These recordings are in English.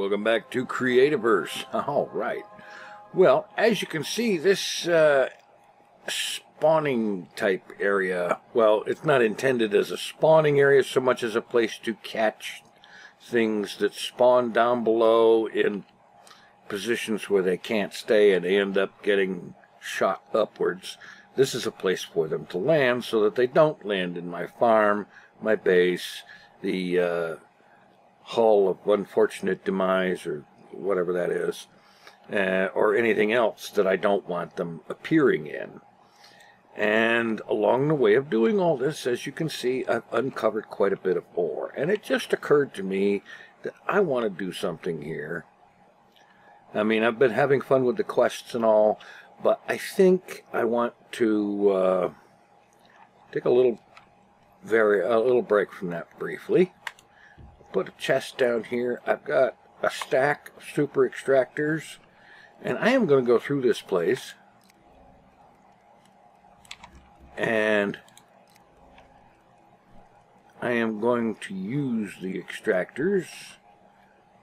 welcome back to Creativerse. All right. Well, as you can see, this spawning type area, well, it's not intended as a spawning area so much as a place to catch things that spawn down below in positions where they can't stay and they end up getting shot upwards. This is a place for them to land so that they don't land in my farm, my base, the hull of unfortunate demise or whatever that is, or anything else that I don't want them appearing in. And along the way of doing all this, as you can see, I've uncovered quite a bit of ore. And it just occurred to me that I want to do something here. I mean, I've been having fun with the quests and all, but I think I want to take a little break from that briefly. Put a chest down here. I've got a stack of super extractors, and I am going to go through this place and I am going to use the extractors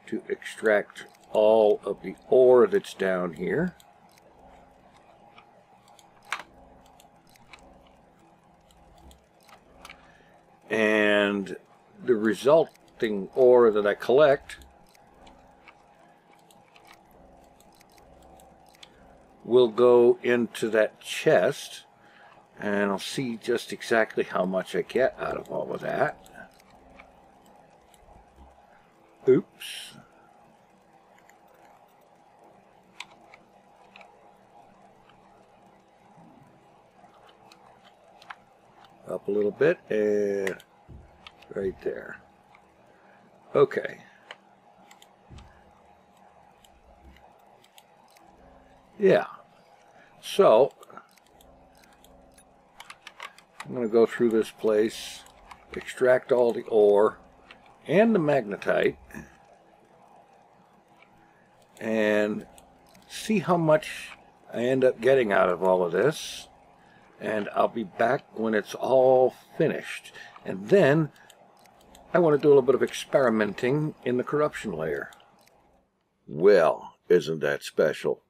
to extract all of the ore that's down here. And the resulting ore that I collect will go into that chest, and I'll see just exactly how much I get out of all of that. Oops. Up a little bit, and right there. Okay. Yeah. So, I'm going to go through this place, extract all the ore and the magnetite, and see how much I end up getting out of all of this. And I'll be back when it's all finished. And then I want to do a little bit of experimenting in the corruption layer. Well, isn't that special?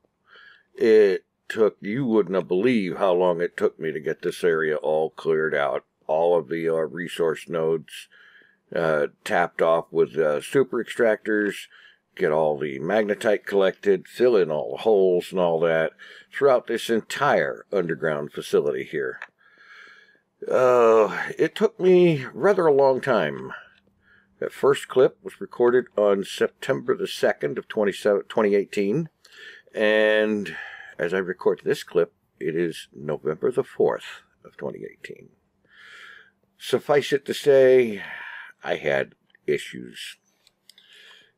It took, you wouldn't believe how long it took me to get this area all cleared out. All of the resource nodes tapped off with super extractors, get all the magnetite collected, fill in all the holes and all that throughout this entire underground facility here. It took me rather a long time. That first clip was recorded on September the 2nd of 2018, and as I record this clip, it is November the 4th of 2018. Suffice it to say, I had issues.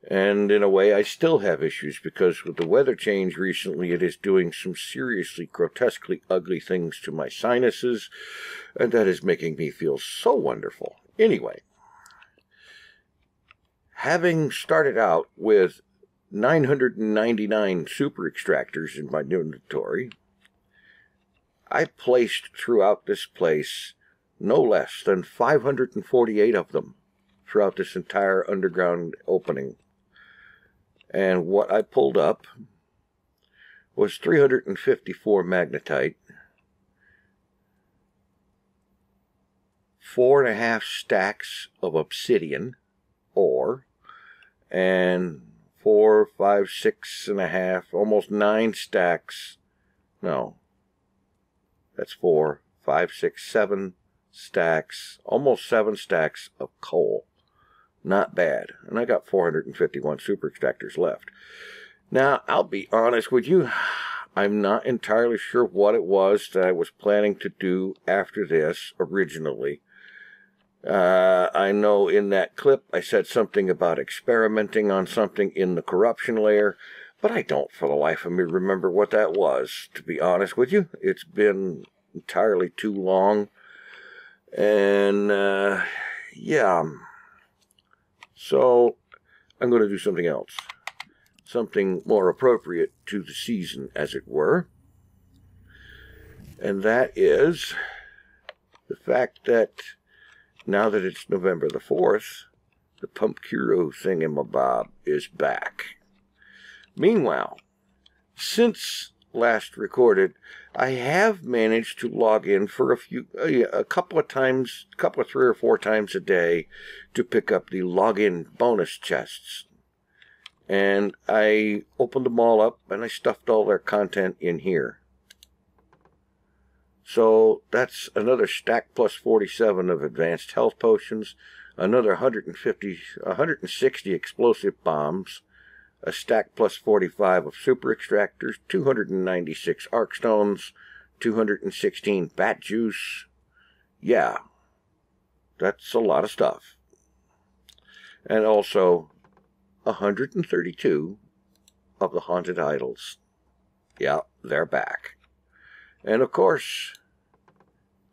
And in a way, I still have issues, because with the weather change recently, it is doing some seriously, grotesquely ugly things to my sinuses, and that is making me feel so wonderful. Anyway, having started out with 999 super extractors in my inventory, I placed throughout this place no less than 548 of them throughout this entire underground opening. And what I pulled up was 354 magnetite, 4.5 stacks of obsidian ore, and 4, 5, 6.5, almost 9 stacks. No, that's 4, 5, 6, 7 stacks, almost 7 stacks of coal. Not bad. And I got 451 super extractors left. Now, I'll be honest with you, I'm not entirely sure what it was that I was planning to do after this originally. I know in that clip I said something about experimenting on something in the corruption layer, but I don't for the life of me remember what that was, to be honest with you. It's been entirely too long. And, yeah. So, I'm going to do something else. Something more appropriate to the season, as it were. And that is the fact that now that it's November the 4th, the Pumpkiro thingamabob is back. Meanwhile, since last recorded, I have managed to log in for a couple of 3 or 4 times a day to pick up the login bonus chests. And I opened them all up and I stuffed all their content in here. So that's another stack plus 47 of advanced health potions, another 160 explosive bombs, a stack plus 45 of super extractors, 296 arc stones, 216 bat juice. Yeah, that's a lot of stuff. And also 132 of the haunted idols. Yeah, they're back. And of course,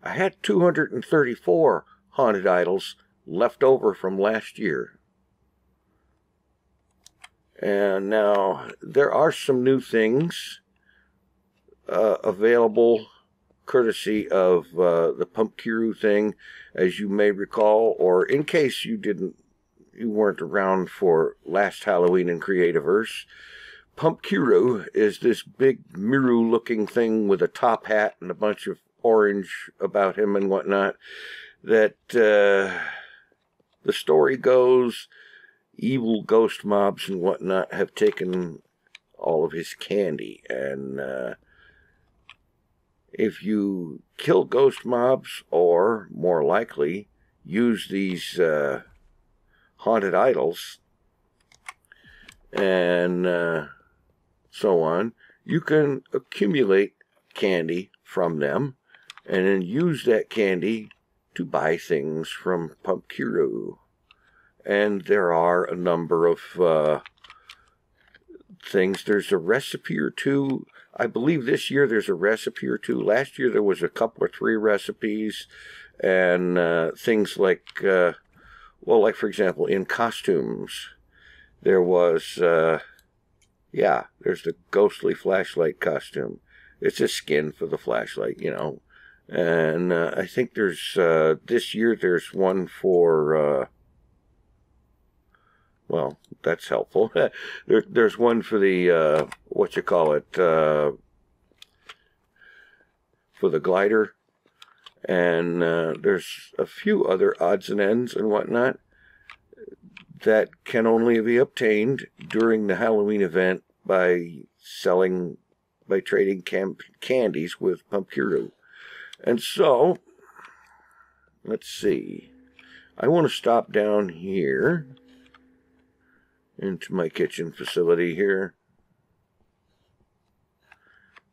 I had 234 haunted idols left over from last year. And now there are some new things available courtesy of the Pumpkiro thing, as you may recall, or in case you weren't around for last Halloween in Creativerse. Pumpkiro is this big Miru-looking thing with a top hat and a bunch of orange about him and whatnot, that the story goes, evil ghost mobs and whatnot have taken all of his candy, and if you kill ghost mobs, or more likely use these haunted idols and so on, you can accumulate candy from them and then use that candy to buy things from Pumpkiro. And there are a number of things. There's a recipe or two. I believe this year there's a recipe or two. Last year there was a couple or 3 recipes, and things like, well, like for example, in costumes, there was, there's the ghostly flashlight costume. It's a skin for the flashlight, you know. And I think there's, this year there's one for, well, that's helpful. There's one for the, for the glider. And there's a few other odds and ends and whatnot that can only be obtained during the Halloween event by trading candies with Pumpkiro. And so, let's see. I want to stop down here into my kitchen facility here.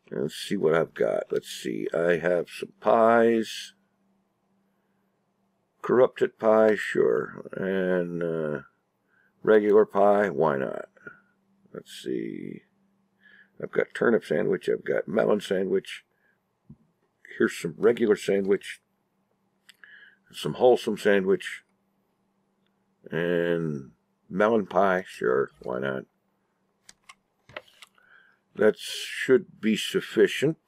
Let's see what I've got. Let's see. I have some pies. Corrupted pie, sure. And regular pie, why not? Let's see. I've got turnip sandwich. I've got melon sandwich. Here's some regular sandwich. Some wholesome sandwich. And melon pie, sure, why not? That should be sufficient.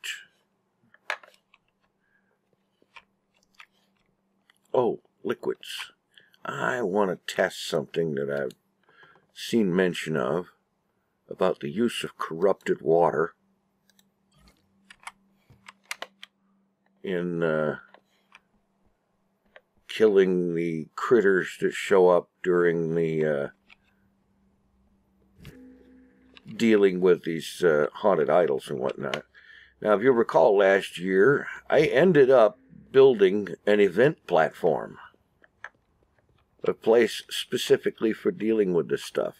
Oh, liquids. I want to test something that I've seen mention of about the use of corrupted water in killing the critters that show up during the dealing with these haunted idols and whatnot. Now, if you recall last year, I ended up building an event platform, a place specifically for dealing with this stuff.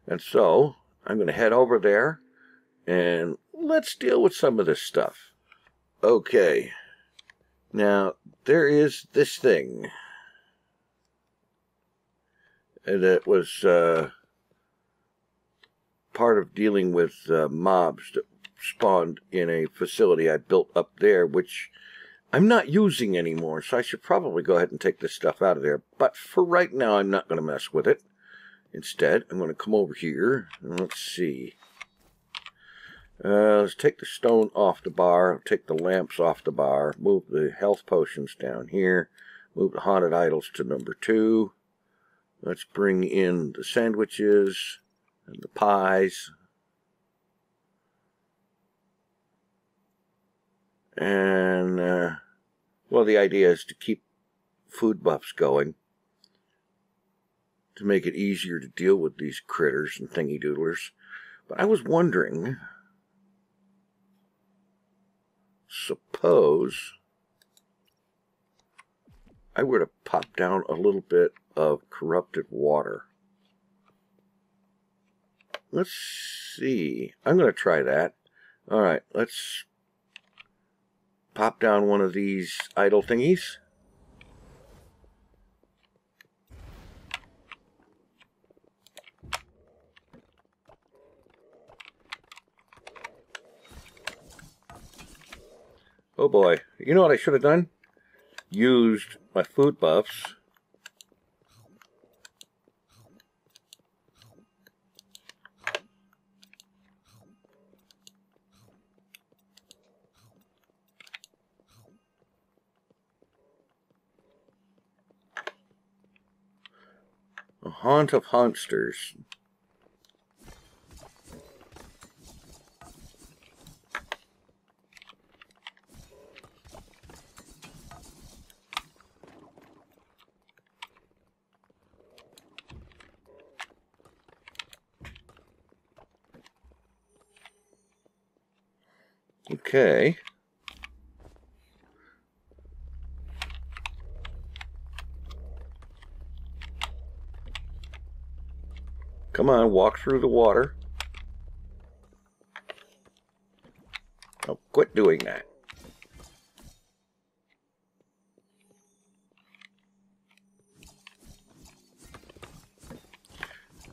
And so, I'm going to head over there and let's deal with some of this stuff. Okay. Now, there is this thing that was part of dealing with mobs that spawned in a facility I built up there, which I'm not using anymore, so I should probably go ahead and take this stuff out of there. But for right now, I'm not going to mess with it. Instead, I'm going to come over here, and let's see. Let's take the stone off the bar, take the lamps off the bar, move the health potions down here, move the haunted idols to number 2. Let's bring in the sandwiches and the pies. And, well, the idea is to keep food buffs going, to make it easier to deal with these critters and thingy doodlers. But I was wondering, suppose I were to pop down a little bit of corrupted water. Let's see. I'm going to try that. All right, let's pop down one of these idle thingies. Oh boy, you know what I should have done? Used my food buffs. A haunt of hauntsters. Okay. Come on, walk through the water. Oh, quit doing that.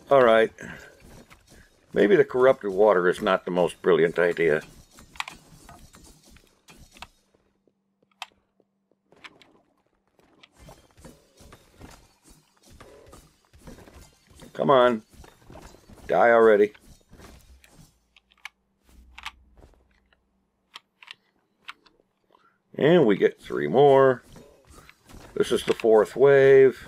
All right. Maybe the corrupted water is not the most brilliant idea. Come on. Die already. And we get 3 more. This is the 4th wave.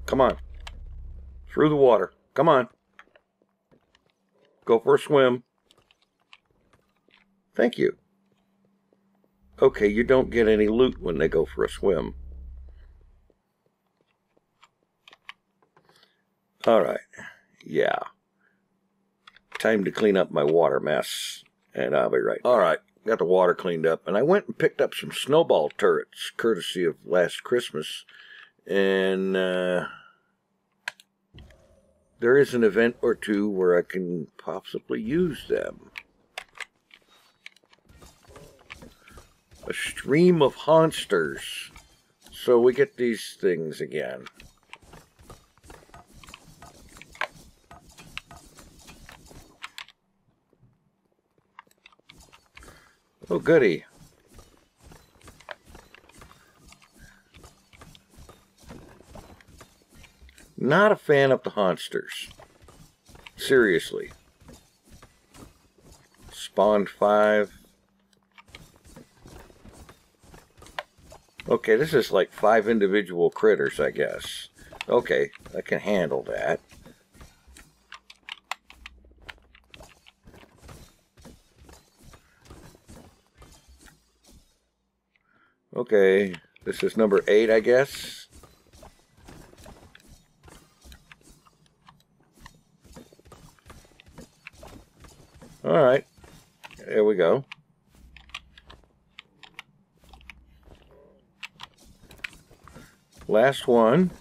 Come on. Through the water. Come on. Go for a swim. Thank you. Okay, you don't get any loot when they go for a swim. Alright. Yeah. Time to clean up my water mess. And I'll be right back. Alright. Got the water cleaned up. And I went and picked up some snowball turrets, courtesy of last Christmas. And, there is an event or two where I can possibly use them. A stream of hauntsters. So we get these things again. Oh, goody. Not a fan of the hauntsters. Seriously. Spawned 5. Okay, this is like 5 individual critters, I guess. Okay, I can handle that. Okay, this is number 8, I guess. Alright, there we go. Last one.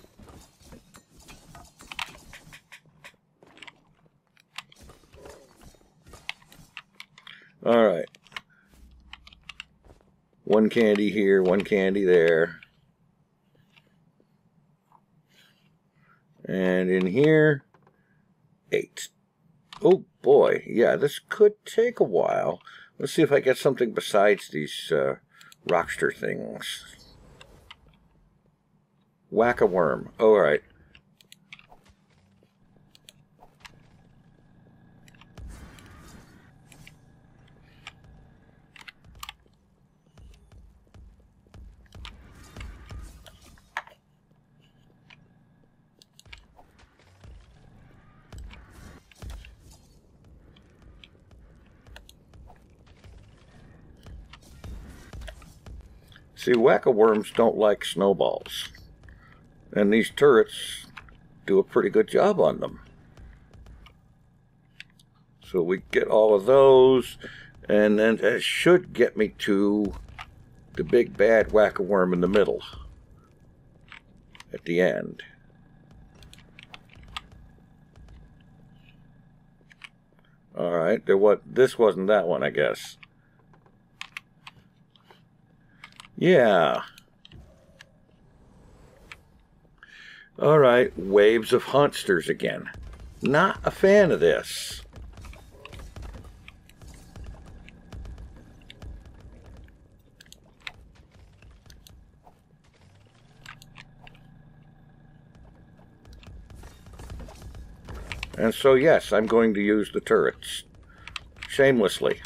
Alright. 1 candy here, 1 candy there. And in here, 8. Oh boy, yeah, this could take a while. Let's see if I get something besides these rockster things. Whack-a-worm. All right. See, whack-a-worms don't like snowballs, and these turrets do a pretty good job on them. So we get all of those, and then it should get me to the big bad whack-a-worm in the middle at the end. Alright, this wasn't that one, I guess. Yeah. Alright, waves of huntsters again. Not a fan of this. And so yes, I'm going to use the turrets. Shamelessly.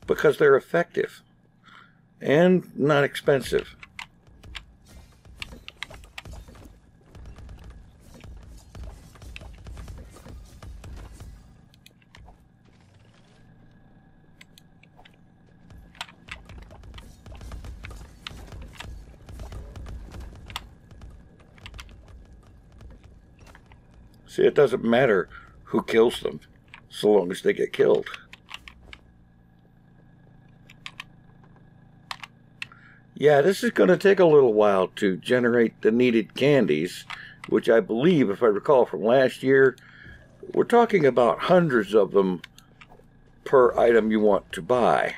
Because they're effective. And not expensive. See, it doesn't matter who kills them, so long as they get killed. Yeah, this is going to take a little while to generate the needed candies, which I believe, if I recall from last year, we're talking about hundreds of them per item you want to buy.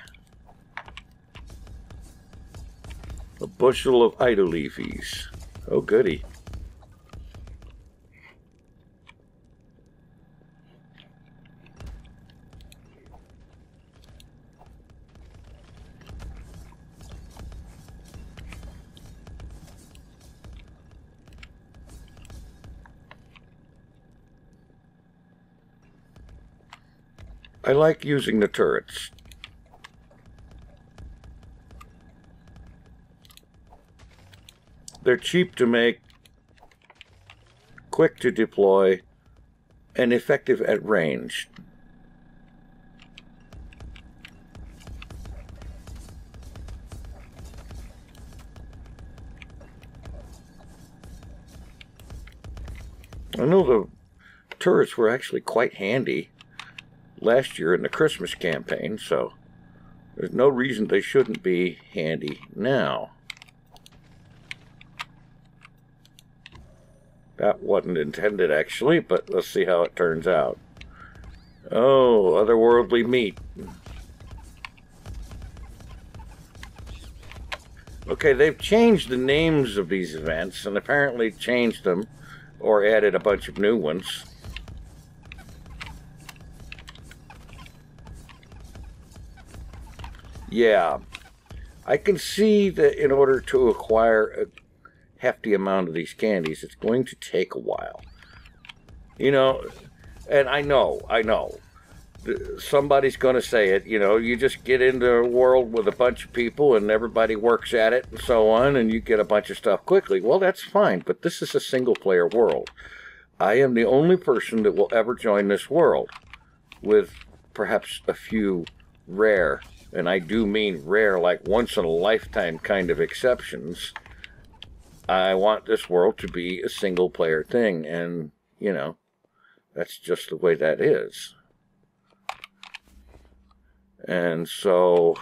A bushel of idolifies. Oh, goody. I like using the turrets. They're cheap to make, quick to deploy, and effective at range. I know the turrets were actually quite handy last year in the Christmas campaign, so there's no reason they shouldn't be handy now. That wasn't intended, actually, but let's see how it turns out. Oh, otherworldly meat. Okay, they've changed the names of these events, and apparently changed them, or added a bunch of new ones. Yeah, I can see that in order to acquire a hefty amount of these candies, it's going to take a while. You know, and I know, somebody's going to say it, you know, you just get into a world with a bunch of people and everybody works at it and so on, and you get a bunch of stuff quickly. Well, that's fine, but this is a single-player world. I am the only person that will ever join this world, with perhaps a few rare, and I do mean rare, like once-in-a-lifetime kind of exceptions. I want this world to be a single-player thing, and, you know, that's just the way that is. And so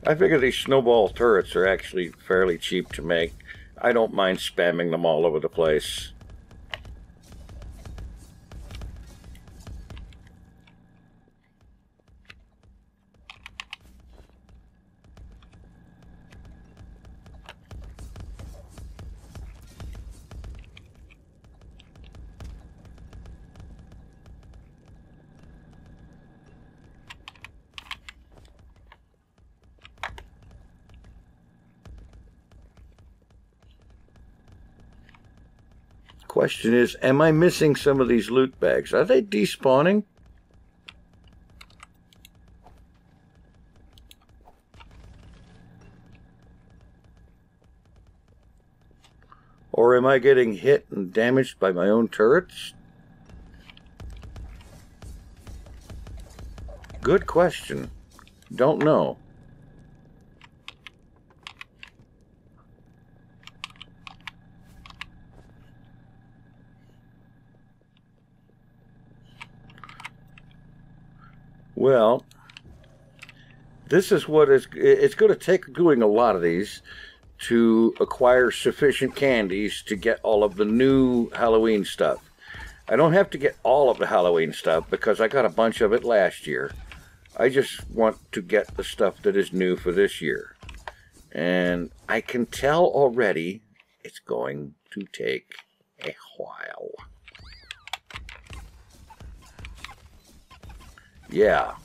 I figure these snowball turrets are actually fairly cheap to make. I don't mind spamming them all over the place. Question is, am I missing some of these loot bags? Are they despawning? Or am I getting hit and damaged by my own turrets? Good question. Don't know. Well, this is what it's going to take doing a lot of these to acquire sufficient candies to get all of the new Halloween stuff. I don't have to get all of the Halloween stuff because I got a bunch of it last year. I just want to get the stuff that is new for this year. And I can tell already it's going to take a while. Yeah.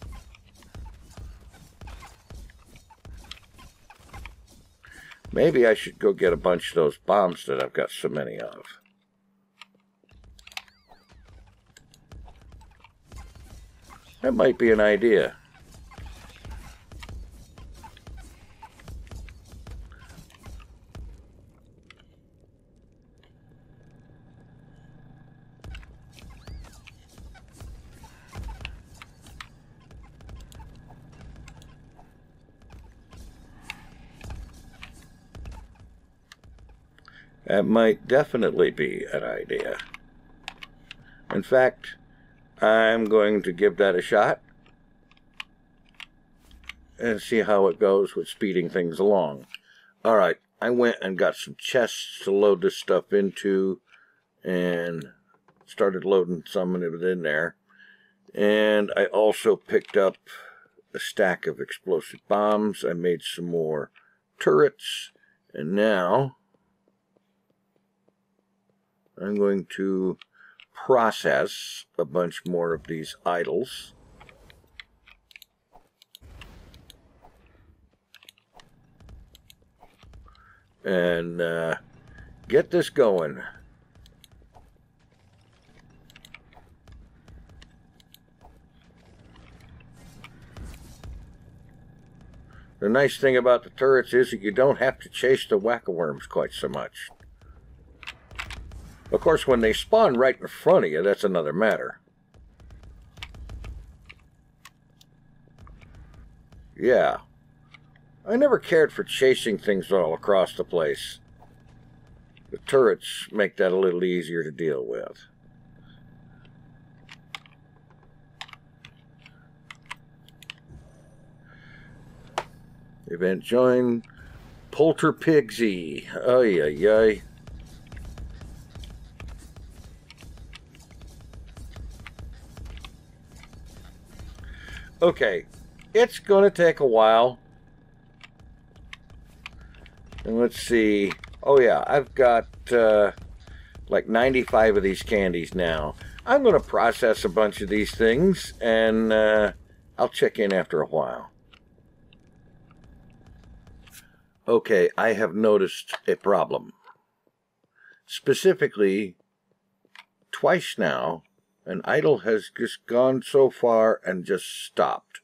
Maybe I should go get a bunch of those bombs that I've got so many of. That might be an idea. That might definitely be an idea. In fact, I'm going to give that a shot and see how it goes with speeding things along. Alright, I went and got some chests to load this stuff into and started loading some of it in there. And I also picked up a stack of explosive bombs. I made some more turrets, and now I'm going to process a bunch more of these idols. And get this going. The nice thing about the turrets is that you don't have to chase the whack-a-worms quite so much. Of course, when they spawn right in front of you, that's another matter. Yeah. I never cared for chasing things all across the place. The turrets make that a little easier to deal with. Event join. Polterpigsy. Ay, ay, ay. Okay, it's going to take a while. And let's see. Oh yeah, I've got like 95 of these candies now. I'm going to process a bunch of these things, and I'll check in after a while. Okay, I have noticed a problem. Specifically, twice now, an idol has just gone so far and just stopped.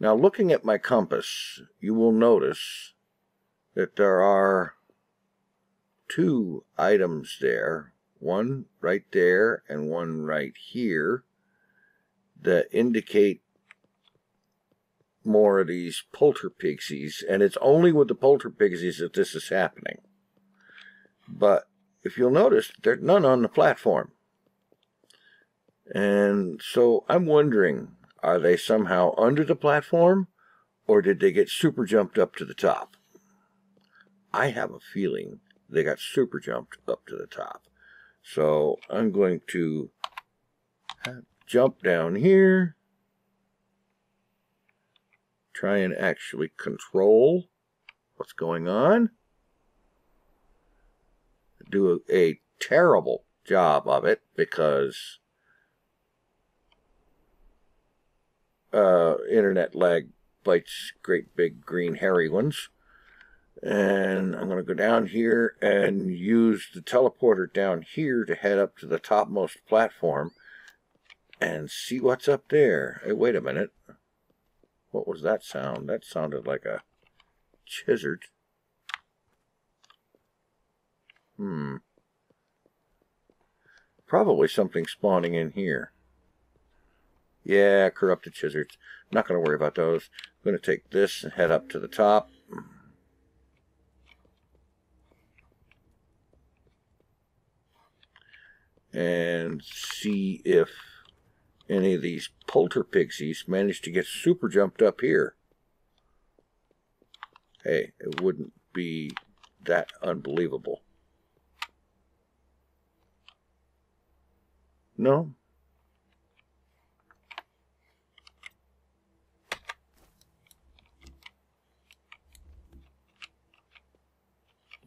Now, looking at my compass, you will notice that there are two items there, one right there and one right here, that indicate more of these polterpigsies, and it's only with the polterpigsies that this is happening. But if you'll notice, there's none on the platform. And so I'm wondering, are they somehow under the platform, or did they get super jumped up to the top? I have a feeling they got super jumped up to the top. So I'm going to jump down here, try and actually control what's going on. Do a terrible job of it because internet lag bites great big green hairy ones. And I'm going to go down here and use the teleporter down here to head up to the topmost platform and see what's up there. Hey, wait a minute. What was that sound? That sounded like a chizard. Probably something spawning in here. Yeah, corrupted chizards. Not going to worry about those. I'm going to take this and head up to the top. And see if any of these polter pixies manage to get super jumped up here. Hey, it wouldn't be that unbelievable. No?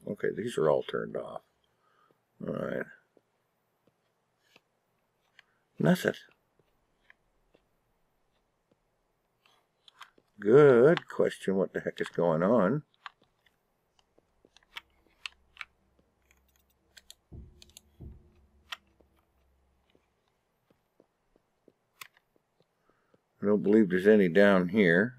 Okay, these are all turned off. All right. Nothing. Good question. What the heck is going on? I don't believe there's any down here.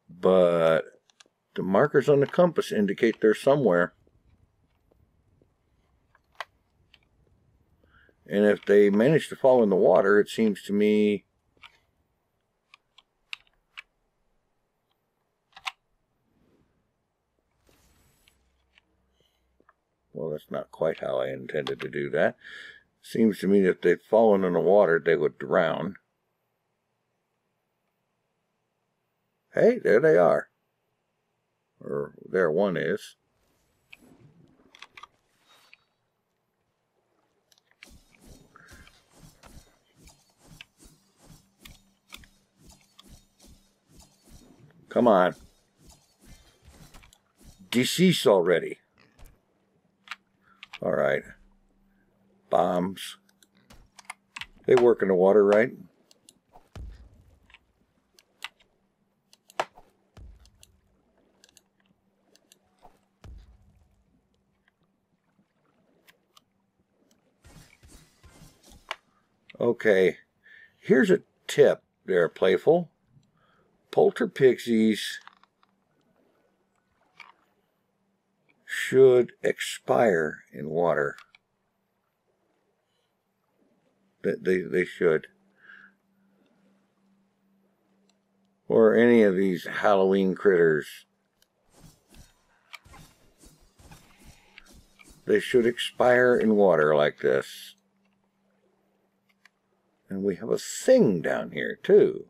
But the markers on the compass indicate they're somewhere. And if they manage to fall in the water, it seems to me well, that's not quite how I intended to do that. Seems to me that if they'd fallen in the water, they would drown. Hey, there they are. Or there one is. Come on. Decease already. All right. Bombs. They work in the water, right? Okay. Here's a tip there, Playful. Polter pixies should expire in water. They should. Or any of these Halloween critters. They should expire in water like this. And we have a thing down here too.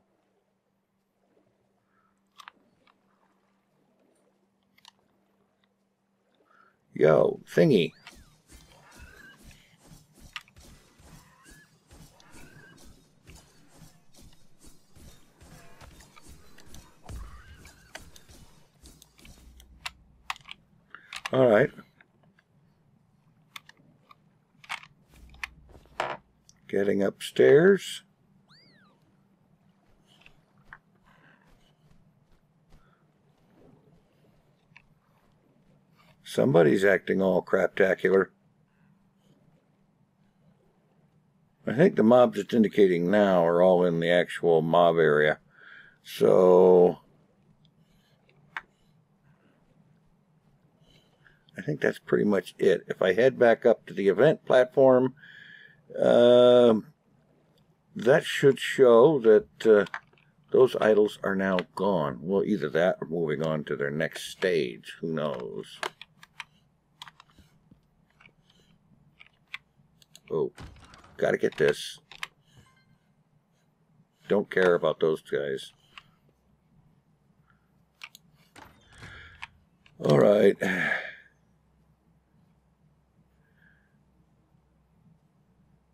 Yo, thingy. All right. Getting upstairs. Somebody's acting all craptacular. I think the mobs it's indicating now are all in the actual mob area. So I think that's pretty much it. If I head back up to the event platform, that should show that those idols are now gone. Well, either that or moving on to their next stage. Who knows? Oh, gotta get this. Don't care about those guys. All right.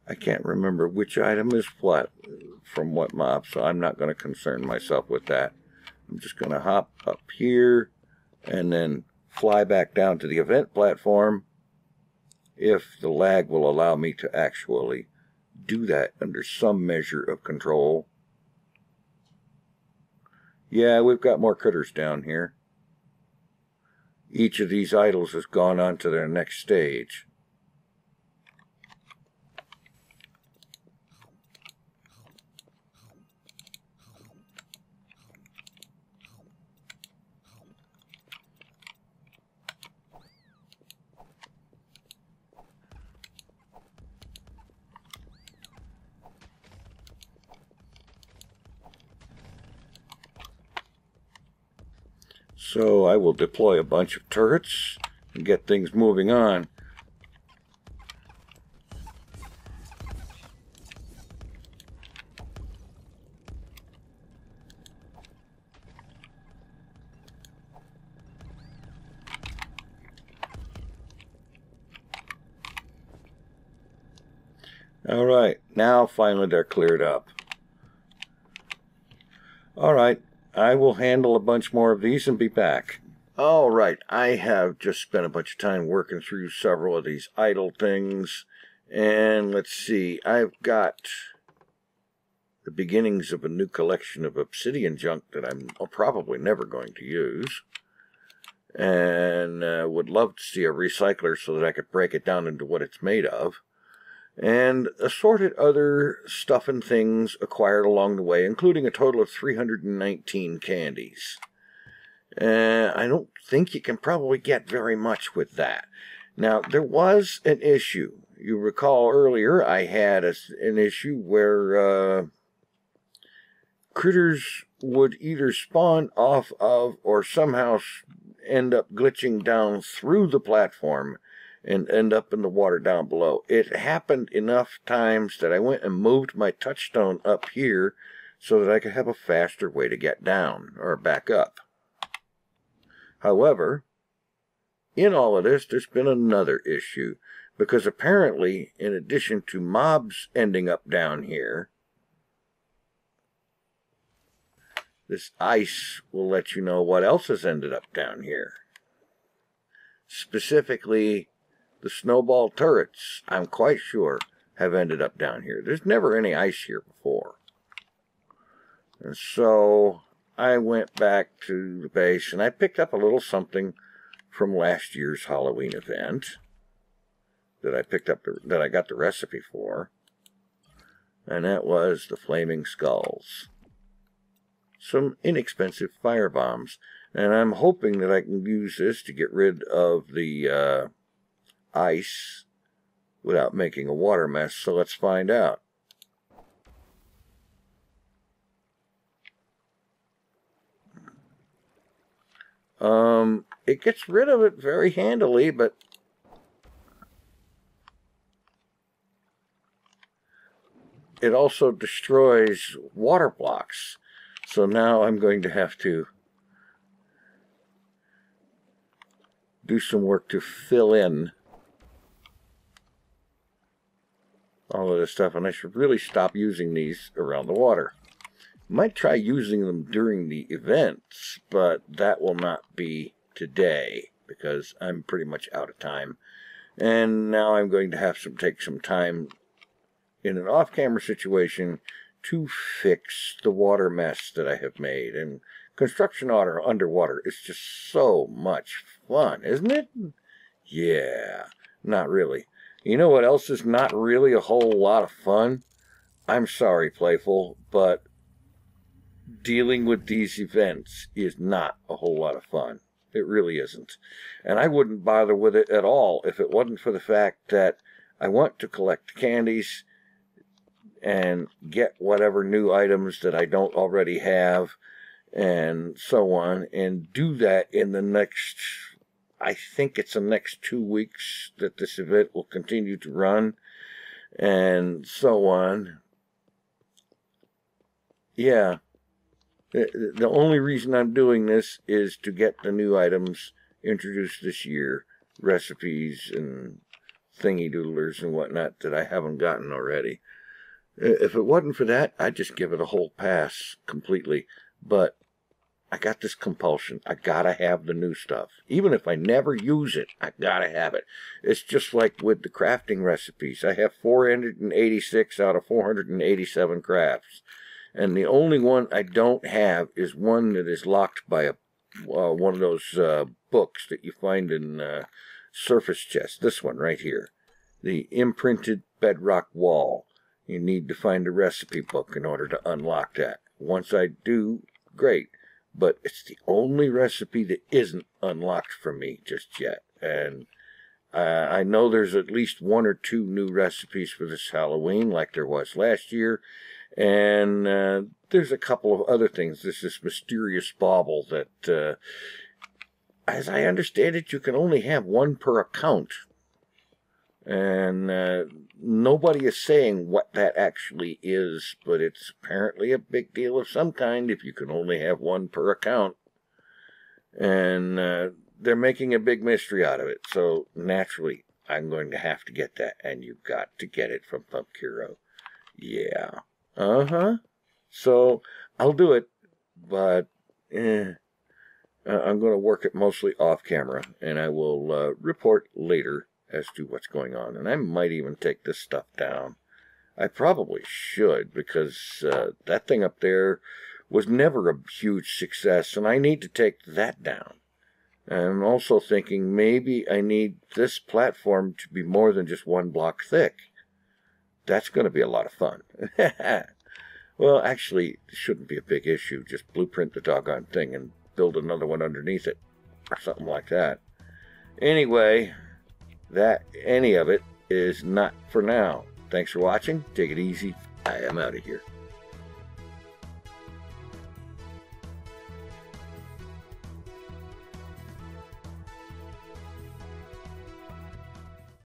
I can't remember which item is what from what mob, so I'm not going to concern myself with that. I'm just going to hop up here and then fly back down to the event platform if the lag will allow me to actually do that under some measure of control. Yeah, we've got more critters down here. Each of these idols has gone on to their next stage. So I will deploy a bunch of turrets and get things moving on. Alright, now finally they're cleared up. Alright, I will handle a bunch more of these and be back. Alright, I have just spent a bunch of time working through several of these idle things. And let's see, I've got the beginnings of a new collection of obsidian junk that I'm probably never going to use. And would love to see a recycler so that I could break it down into what it's made of. And assorted other stuff and things acquired along the way, including a total of 319 candies. I don't think you can probably get very much with that. Now, there was an issue. You recall earlier I had an issue where critters would either spawn off of or somehow end up glitching down through the platform and end up in the water down below. It happened enough times that I went and moved my touchstone up here so that I could have a faster way to get down or back up. However, in all of this, there's been another issue, because apparently, in addition to mobs ending up down here, this ice will let you know what else has ended up down here. Specifically, the snowball turrets, I'm quite sure, have ended up down here. There's never any ice here before. And so I went back to the base and I picked up a little something from last year's Halloween event that I got the recipe for. And that was the flaming skulls. Some inexpensive fire bombs. And I'm hoping that I can use this to get rid of the ice without making a water mess, so let's find out. It gets rid of it very handily, but it also destroys water blocks. So now I'm going to have to do some work to fill in all of this stuff, and I should really stop using these around the water. Might try using them during the events, but that will not be today because I'm pretty much out of time. And now I'm going to have to take some time in an off-camera situation to fix the water mess that I have made. And construction underwater is just so much fun, isn't it? Yeah, not really. You know what else is not really a whole lot of fun? I'm sorry, Playful, but dealing with these events is not a whole lot of fun. It really isn't. And I wouldn't bother with it at all if it wasn't for the fact that I want to collect candies and get whatever new items that I don't already have and so on, and do that in the next, I think it's the next 2 weeks that this event will continue to run, and so on. Yeah. The only reason I'm doing this is to get the new items introduced this year, recipes and thingy-doodlers and whatnot that I haven't gotten already. If it wasn't for that, I'd just give it a whole pass completely. But I got this compulsion. I gotta have the new stuff. Even if I never use it, I gotta have it. It's just like with the crafting recipes. I have 486 out of 487 crafts. And the only one I don't have is one that is locked by a one of those books that you find in surface chests. This one right here, the imprinted bedrock wall. You need to find a recipe book in order to unlock that. Once I do, great. But it's the only recipe that isn't unlocked for me just yet. And I know there's at least 1 or 2 new recipes for this Halloween, like there was last year. And there's a couple of other things. There's this mysterious bauble that, as I understand it, you can only have 1 per account. And nobody is saying what that actually is, but it's apparently a big deal of some kind if you can only have 1 per account. And they're making a big mystery out of it, so naturally I'm going to have to get that, and you've got to get it from Thump Hero. Yeah. So I'll do it, but I'm going to work it mostly off camera, and I will report later as to what's going on. And I might even take this stuff down. I probably should, because that thing up there was never a huge success, and I need to take that down. I'm also thinking maybe I need this platform to be more than just 1 block thick. That's going to be a lot of fun. Well, actually, it shouldn't be a big issue. Just blueprint the doggone thing and build another one underneath it, or something like that. Anyway, any of it is not for now. Thanks for watching. Take it easy. I am out of here.